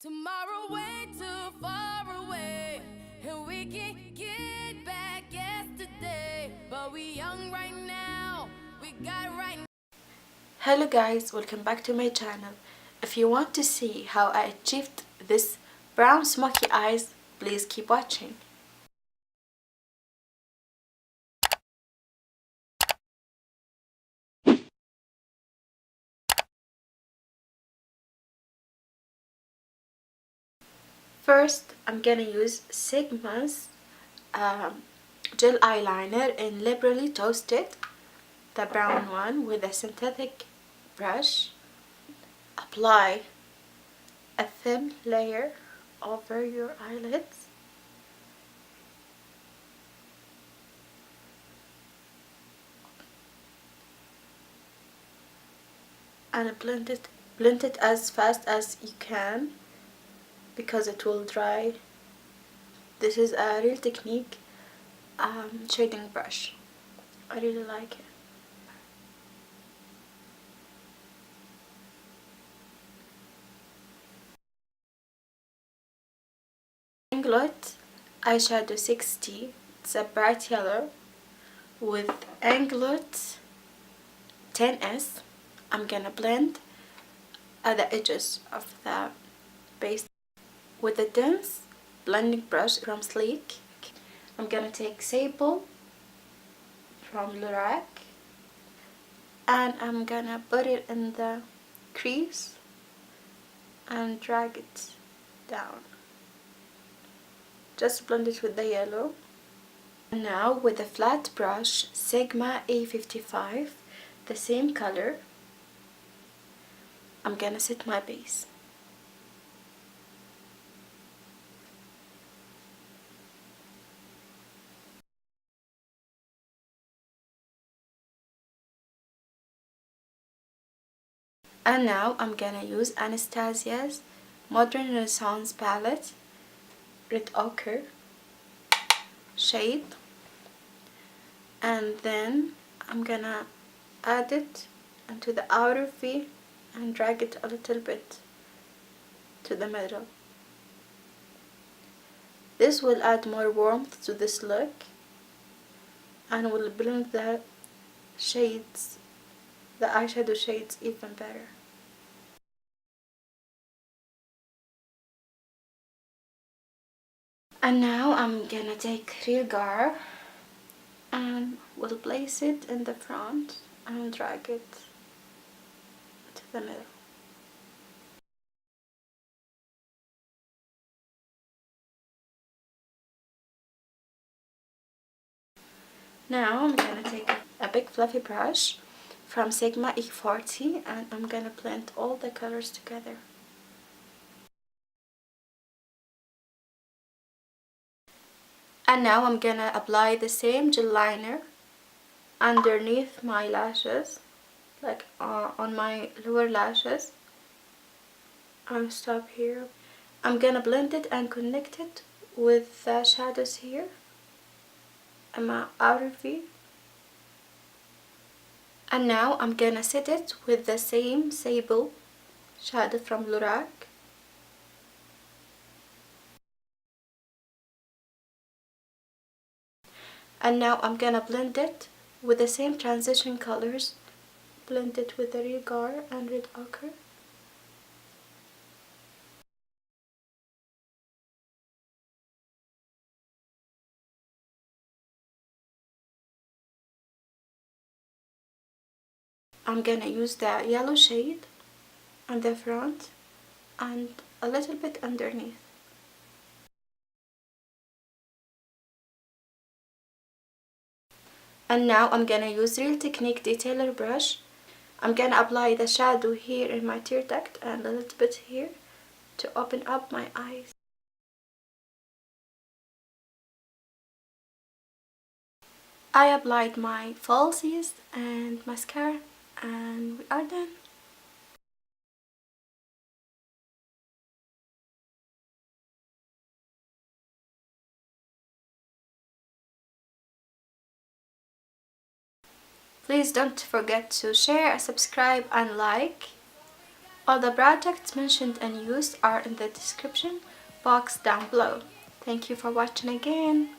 Tomorrow way too far away, and we can get back yesterday, but we young right now, we got right now. Hello guys, welcome back to my channel. If you want to see how I achieved this brown smoky eyes, please keep watching. First, I'm gonna use Sigma's gel eyeliner in LiberallyToasted, the brown one, with a synthetic brush. Apply a thin layer over your eyelids. And blend it as fast as you can because it will dry. This is a real technique shading brush. I really like it. Inglot eyeshadow 60. It's a bright yellow with Inglot 10S. I'm gonna blend at the edges of the base with a dense blending brush from Sleek. I'm gonna take Sable from Lorac and I'm gonna put it in the crease and drag it down. Just blend it with the yellow. And now with a flat brush, Sigma A55, the same color, I'm gonna set my base. And now I'm gonna use Anastasia's Modern Renaissance palette, Red Ochre shade, and then I'm gonna add it into the outer V and drag it a little bit to the middle. This will add more warmth to this look and will blend the shades, the eyeshadow shades, even better. And now I'm gonna take Regar and we'll place it in the front and drag it to the middle. Now I'm gonna take a big fluffy brush from Sigma E40 and I'm gonna blend all the colors together. And now I'm gonna apply the same gel liner underneath my lashes, like on my lower lashes. I'll stop here. I'm gonna blend it and connect it with the shadows here and my outer V. And now I'm gonna set it with the same Sable shadow from Lorac. And now I'm gonna blend it with the same transition colors. Blend it with the Regar and Red Ochre. I'm gonna use the yellow shade on the front and a little bit underneath. And now I'm gonna use Real Technique detailer brush. I'm gonna apply the shadow here in my tear duct and a little bit here to open up my eyes. I applied my falsies and mascara and we are done. Please don't forget to share, subscribe and like. All the products mentioned and used are in the description box down below. Thank you for watching again.